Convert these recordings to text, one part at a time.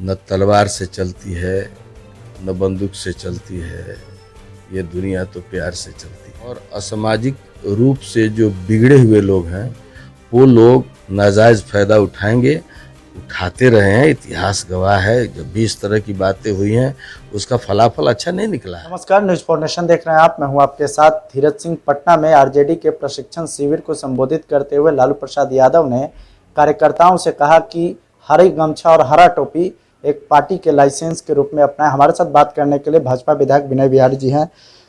न तलवार से चलती है न बंदूक से चलती है, ये दुनिया तो प्यार से चलती है। और असामाजिक रूप से जो बिगड़े हुए लोग हैं वो लोग नाजायज फायदा उठाएंगे, उठाते रहे हैं। इतिहास गवाह है, जब भी इस तरह की बातें हुई हैं उसका फलाफल अच्छा नहीं निकला है। नमस्कार, न्यूज फॉर नेशन देख रहे हैं आप। मैं हूं आपके साथ धीरज सिंह। पटना में आरजेडी के प्रशिक्षण शिविर को संबोधित करते हुए लालू प्रसाद यादव ने कार्यकर्ताओं से कहा कि हरी गमछा और हरा टोपी एक पार्टी के लाइसेंस के रूप में अपनाएं। हमारे साथ बात करने के लिए भाजपा विधायक विनय बिहारी जी हैं।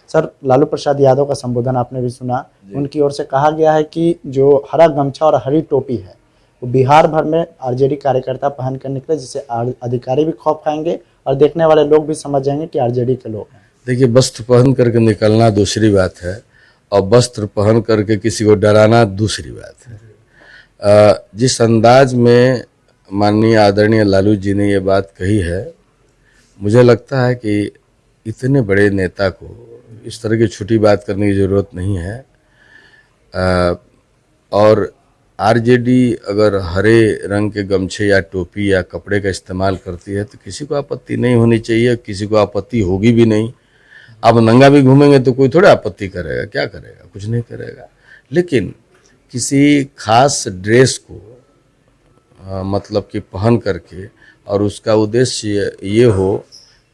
सर, लालू प्रसाद यादव का संबोधन आपने भी सुना। उनकी ओर से कहा गया है कि जो हरा गमछा और हरी टोपी है वो बिहार भर में आरजेडी कार्यकर्ता पहन कर निकले, जिससे अधिकारी भी खौफ खाएंगे और देखने वाले लोग भी समझ जाएंगे कि आरजेडी के लोग हैं। देखिए, वस्त्र पहन करके निकलना दूसरी बात है और वस्त्र पहन करके किसी को डराना दूसरी बात है। जिस अंदाज में माननीय आदरणीय लालू जी ने ये बात कही है, मुझे लगता है कि इतने बड़े नेता को इस तरह की छोटी बात करने की ज़रूरत नहीं है। और आरजेडी अगर हरे रंग के गमछे या टोपी या कपड़े का इस्तेमाल करती है तो किसी को आपत्ति नहीं होनी चाहिए, किसी को आपत्ति होगी भी नहीं। अब नंगा भी घूमेंगे तो कोई थोड़ा आपत्ति करेगा, क्या करेगा, कुछ नहीं करेगा। लेकिन किसी खास ड्रेस को मतलब कि पहन करके और उसका उद्देश्य ये हो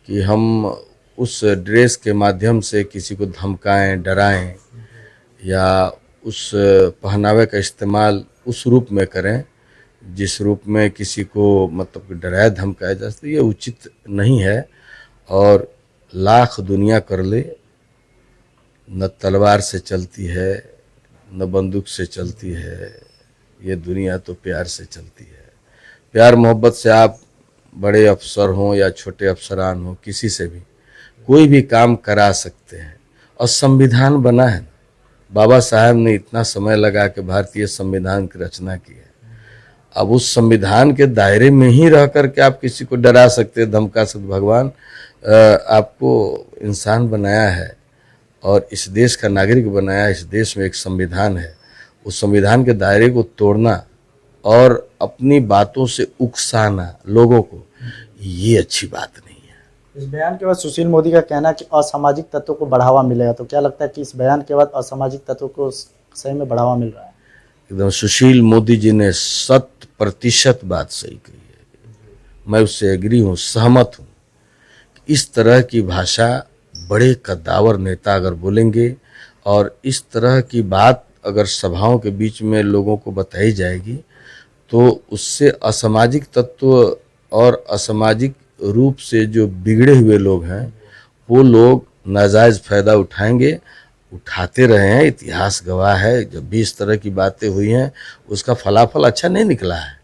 कि हम उस ड्रेस के माध्यम से किसी को धमकाएं, डराएं या उस पहनावे का इस्तेमाल उस रूप में करें जिस रूप में किसी को मतलब कि डराया धमकाया जा सकता है, ये उचित नहीं है। और लाख दुनिया कर ले, न तलवार से चलती है न बंदूक से चलती है, ये दुनिया तो प्यार से चलती है। प्यार मोहब्बत से आप बड़े अफसर हों या छोटे अफसरान हों, किसी से भी कोई भी काम करा सकते हैं। और संविधान बना है, बाबा साहब ने इतना समय लगा के भारतीय संविधान की रचना की है। अब उस संविधान के दायरे में ही रह करके आप किसी को डरा सकते, धमका सकते। भगवान आपको इंसान बनाया है और इस देश का नागरिक बनाया है। इस देश में एक संविधान है, उस संविधान के दायरे को तोड़ना और अपनी बातों से उकसाना लोगों को, ये अच्छी बात नहीं है। इस बयान के बाद सुशील मोदी का कहना है कि असामाजिक तत्वों को बढ़ावा मिलेगा, तो क्या लगता है कि इस बयान के बाद असामाजिक तत्वों को सही में बढ़ावा मिल रहा है? एकदम सुशील मोदी जी ने 100% बात सही कही है। मैं उससे एग्री हूँ, सहमत हूँ। इस तरह की भाषा बड़े कद्दावर नेता अगर बोलेंगे और इस तरह की बात अगर सभाओं के बीच में लोगों को बताई जाएगी तो उससे असामाजिक तत्व और असामाजिक रूप से जो बिगड़े हुए लोग हैं वो लोग नाजायज फायदा उठाएंगे, उठाते रहे हैं। इतिहास गवाह है, जब भी इस तरह की बातें हुई हैं उसका फलाफल अच्छा नहीं निकला है।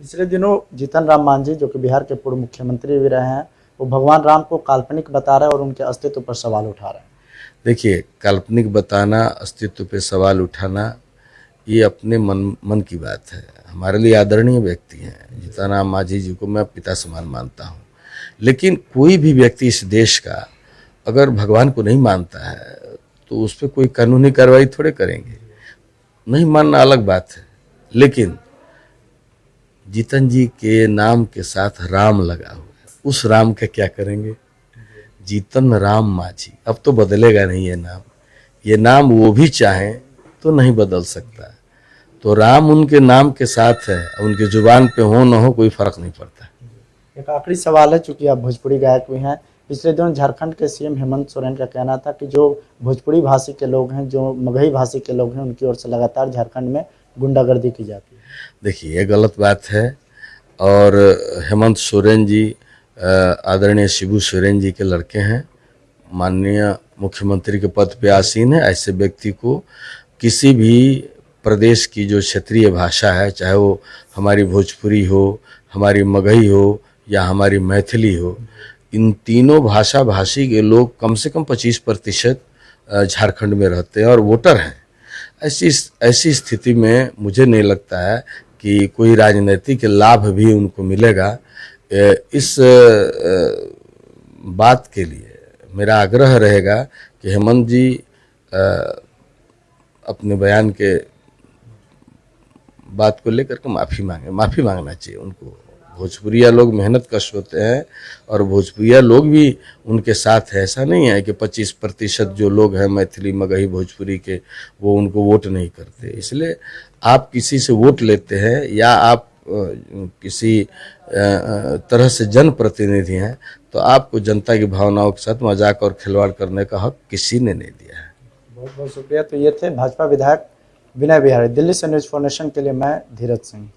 पिछले दिनों जीतन राम मांझी, जो कि बिहार के पूर्व मुख्यमंत्री भी रहे हैं, वो भगवान राम को काल्पनिक बता रहे हैं और उनके अस्तित्व पर सवाल उठा रहे हैं। देखिए, काल्पनिक बताना, अस्तित्व पे सवाल उठाना, ये अपने मन की बात है। हमारे लिए आदरणीय व्यक्ति हैं, जीतन राम मांझी जी को मैं पिता समान मानता हूँ। लेकिन कोई भी व्यक्ति इस देश का अगर भगवान को नहीं मानता है तो उस पर कोई कानूनी कार्रवाई थोड़े करेंगे। नहीं मानना अलग बात है, लेकिन जीतन जी के नाम के साथ राम लगा हुआ है, उस राम का क्या करेंगे? जीतन राम मांझी, अब तो बदलेगा नहीं ये नाम। ये नाम वो भी चाहें तो नहीं बदल सकता। तो राम उनके नाम के साथ है, उनके जुबान पे हो ना हो कोई फर्क नहीं पड़ता। एक आखिरी सवाल है, चूंकि आप भोजपुरी गायक भी हैं। पिछले दिनों झारखंड के सीएम हेमंत सोरेन का कहना था कि जो भोजपुरी भाषी के लोग हैं, जो मगही भाषी के लोग हैं, उनकी ओर से लगातार झारखंड में गुंडागर्दी की जाती है। देखिए, ये गलत बात है। और हेमंत सोरेन जी आदरणीय शिबू सोरेन जी के लड़के हैं, माननीय मुख्यमंत्री के पद पे आसीन है। ऐसे व्यक्ति को किसी भी प्रदेश की जो क्षेत्रीय भाषा है, चाहे वो हमारी भोजपुरी हो, हमारी मगही हो या हमारी मैथिली हो, इन तीनों भाषा भाषी के लोग कम से कम 25% झारखंड में रहते हैं और वोटर हैं। ऐसी स्थिति में मुझे नहीं लगता है कि कोई राजनीतिक लाभ भी उनको मिलेगा। इस बात के लिए मेरा आग्रह रहेगा कि हेमंत जी अपने बयान के बात को लेकर के माफ़ी मांगना चाहिए उनको। भोजपुरिया लोग मेहनत कश होते हैं और भोजपुरिया लोग भी उनके साथ है। ऐसा नहीं है कि 25% जो लोग हैं मैथिली मगही भोजपुरी के वो उनको वोट नहीं करते। इसलिए आप किसी से वोट लेते हैं या आप किसी तरह से जनप्रतिनिधि हैं तो आपको जनता की भावनाओं के साथ मजाक और खिलवाड़ करने का हक किसी ने नहीं दिया है। बहुत बहुत शुक्रिया। तो ये थे भाजपा विधायक विनय बिहारी। दिल्ली से न्यूज़ फॉर नेशन के लिए मैं धीरज सिंह।